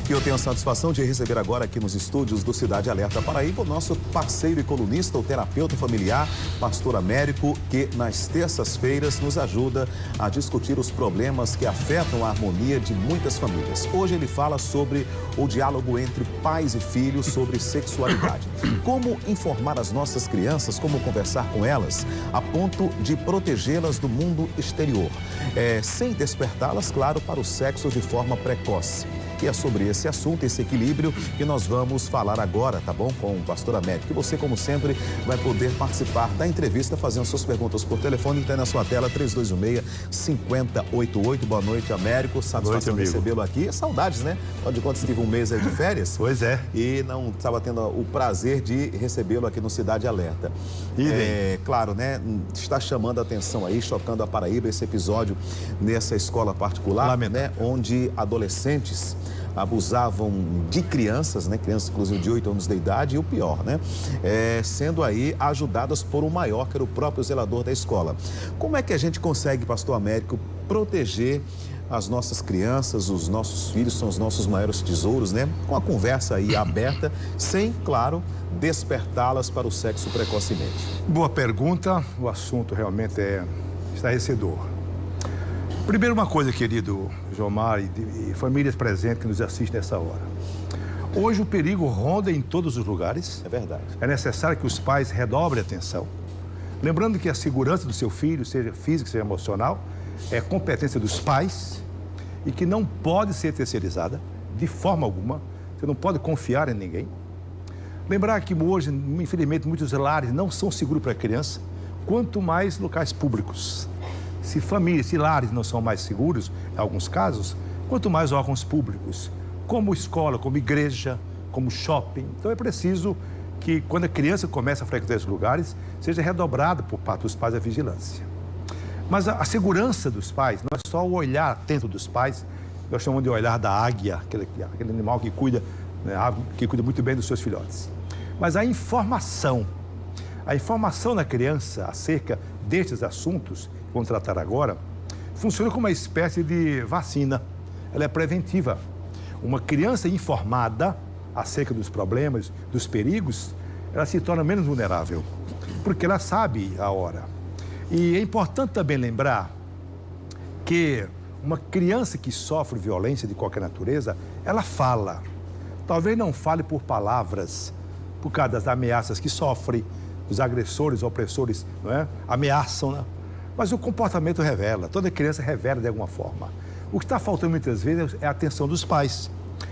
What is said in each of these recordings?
E eu tenho a satisfação de receber agora aqui nos estúdios do Cidade Alerta Paraíba o nosso parceiro e colunista, o terapeuta familiar, Pastor Américo, que nas terças-feiras nos ajuda a discutir os problemas que afetam a harmonia de muitas famílias. Hoje ele fala sobre o diálogo entre pais e filhos sobre sexualidade. Como informar as nossas crianças, como conversar com elas, a ponto de protegê-las do mundo exterior, sem despertá-las, claro, para o sexo de forma precoce. E é sobre esse assunto, esse equilíbrio, que nós vamos falar agora, tá bom? Com o Pastor Américo. E você, como sempre, vai poder participar da entrevista fazendo suas perguntas por telefone, que está na sua tela, 3226-5088. Boa noite, Américo. Satisfação de recebê-lo aqui. Saudades, né? Afinal de contas, estive um mês aí de férias. Pois é. E não estava tendo o prazer de recebê-lo aqui no Cidade Alerta. Claro, né? Está chamando a atenção aí, chocando a Paraíba, esse episódio nessa escola particular, né? Onde adolescentes abusavam de crianças, né? Crianças, inclusive, de 8 anos de idade, e o pior, né? Sendo aí ajudadas por um maior, que era o próprio zelador da escola. Como é que a gente consegue, Pastor Américo, proteger as nossas crianças, os nossos filhos, são os nossos maiores tesouros, né? Com a conversa aí aberta, sem, claro, despertá-las para o sexo precocemente? Boa pergunta, o assunto realmente é estarrecedor. Primeiro, uma coisa, querido Jomar e famílias presentes que nos assistem nessa hora. Hoje o perigo ronda em todos os lugares. É verdade. É necessário que os pais redobrem a atenção. Lembrando que a segurança do seu filho, seja física, seja emocional, é competência dos pais e que não pode ser terceirizada de forma alguma. Você não pode confiar em ninguém. Lembrar que hoje, infelizmente, muitos lares não são seguros para a criança, quanto mais locais públicos. Se famílias, se lares não são mais seguros, em alguns casos, quanto mais órgãos públicos, como escola, como igreja, como shopping. Então é preciso que, quando a criança começa a frequentar esses lugares, seja redobrada por parte dos pais a vigilância. Mas a segurança dos pais não é só o olhar atento dos pais, nós chamamos de olhar da águia, aquele animal que cuida, né, que cuida muito bem dos seus filhotes. Mas a informação na criança acerca destes assuntos, que vamos tratar agora, funciona como uma espécie de vacina. Ela é preventiva. Uma criança informada acerca dos problemas, dos perigos, ela se torna menos vulnerável, porque ela sabe a hora. E é importante também lembrar que uma criança que sofre violência de qualquer natureza, ela fala. Talvez não fale por palavras, por causa das ameaças que sofre, os agressores, opressores, não é? Ameaçam, né? Mas o comportamento revela, toda criança revela de alguma forma. O que está faltando muitas vezes é a atenção dos pais,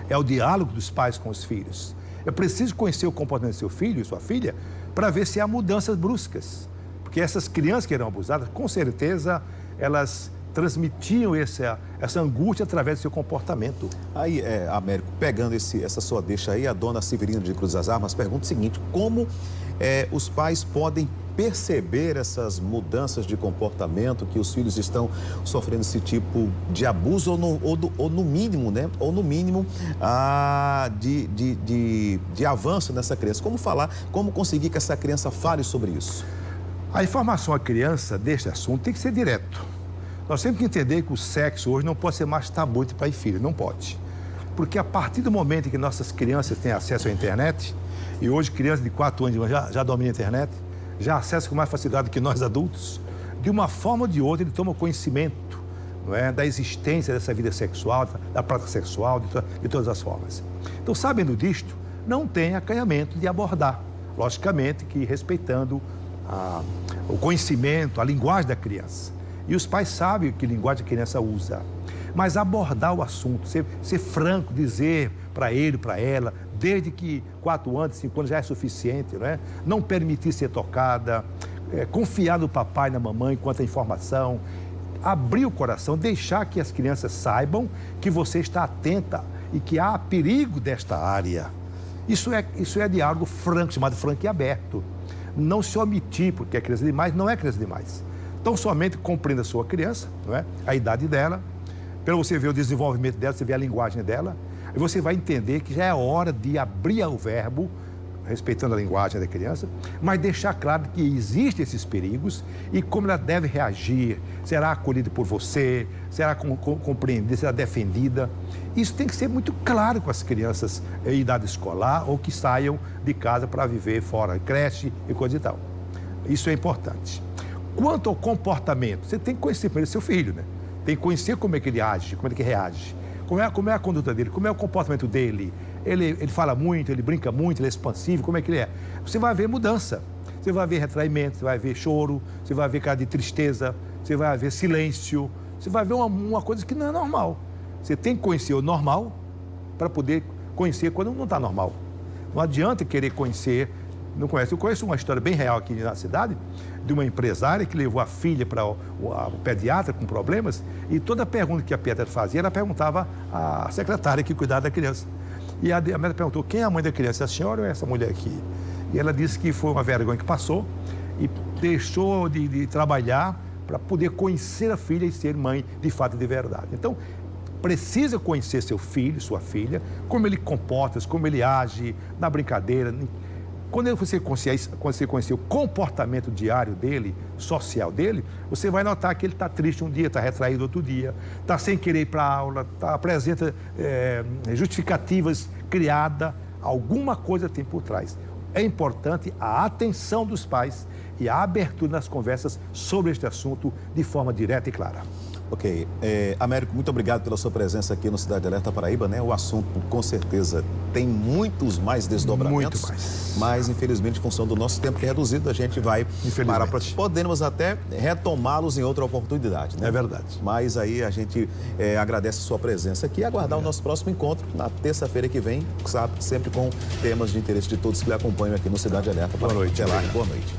é o diálogo dos pais com os filhos. É preciso conhecer o comportamento do seu filho, sua filha, para ver se há mudanças bruscas. Porque essas crianças que eram abusadas, com certeza, elas transmitiam essa angústia através do seu comportamento. Aí, Américo, pegando essa sua deixa aí, a dona Severina de Cruz das Armas pergunta o seguinte: como os pais podem perceber essas mudanças de comportamento, que os filhos estão sofrendo esse tipo de abuso ou no mínimo, né? Ou no mínimo de avanço nessa criança? Como conseguir que essa criança fale sobre isso? A informação à criança deste assunto tem que ser direto. Nós temos que entender que o sexo hoje não pode ser mais tabu entre pai e filho, não pode. Porque a partir do momento em que nossas crianças têm acesso à internet, e hoje crianças de 4 anos já dominam a internet, já acessam com mais facilidade que nós adultos, de uma forma ou de outra ele toma conhecimento, não é, da existência dessa vida sexual, da prática sexual, de todas as formas. Então, sabendo disto, não tem acanhamento de abordar, logicamente que respeitando o conhecimento, a linguagem da criança. E os pais sabem que linguagem a criança usa. Mas abordar o assunto, ser franco, dizer para ele, para ela, desde que 4 anos, 5 anos já é suficiente, não é? Não permitir ser tocada, confiar no papai e na mamãe quanto à informação, abrir o coração, deixar que as crianças saibam que você está atenta e que há perigo desta área. Isso é diálogo franco, chamado franco e aberto. Não se omitir, porque é criança demais, não é criança demais. Então, somente compreenda a sua criança, não é? A idade dela, para você ver o desenvolvimento dela, você vê a linguagem dela, e você vai entender que já é hora de abrir o verbo, respeitando a linguagem da criança, mas deixar claro que existem esses perigos e como ela deve reagir, será acolhida por você, será compreendida, será defendida. Isso tem que ser muito claro com as crianças em idade escolar ou que saiam de casa para viver fora, creche e coisa e tal. Isso é importante. Quanto ao comportamento, você tem que conhecer primeiro seu filho, né? Tem que conhecer como é que ele age, como é que reage, como é a conduta dele, como é o comportamento dele. Ele fala muito, ele brinca muito, ele é expansivo, como é que ele é? Você vai ver mudança, você vai ver retraimento, você vai ver choro, você vai ver cara de tristeza, você vai ver silêncio, você vai ver uma coisa que não é normal. Você tem que conhecer o normal para poder conhecer quando não está normal. Não adianta querer conhecer, não conhece. Eu conheço uma história bem real aqui na cidade, de uma empresária que levou a filha para o pediatra com problemas e toda pergunta que a pediatra fazia, ela perguntava à secretária que cuidava da criança. E a médica perguntou, quem é a mãe da criança, a senhora ou essa mulher aqui? E ela disse que foi uma vergonha que passou e deixou de trabalhar para poder conhecer a filha e ser mãe de fato e de verdade. Então, precisa conhecer seu filho, sua filha, como ele comporta, como ele age na brincadeira. Quando você conhecer o comportamento diário dele, social dele, você vai notar que ele está triste um dia, está retraído outro dia, está sem querer ir para a aula, apresenta justificativas criadas, alguma coisa tem por trás. É importante a atenção dos pais e a abertura nas conversas sobre este assunto de forma direta e clara. Ok. Américo, muito obrigado pela sua presença aqui no Cidade Alerta Paraíba, né? O assunto, com certeza, tem muitos mais desdobramentos. Muito mais. Mas, infelizmente, em função do nosso tempo que é reduzido, a gente vai parar para... Podemos até retomá-los em outra oportunidade, né? É verdade. Mas aí a gente agradece a sua presença aqui e aguardar o nosso próximo encontro na terça-feira que vem, sabe? Sempre com temas de interesse de todos que lhe acompanham aqui no Cidade Alerta Paraíba. Boa noite. Até lá, boa noite.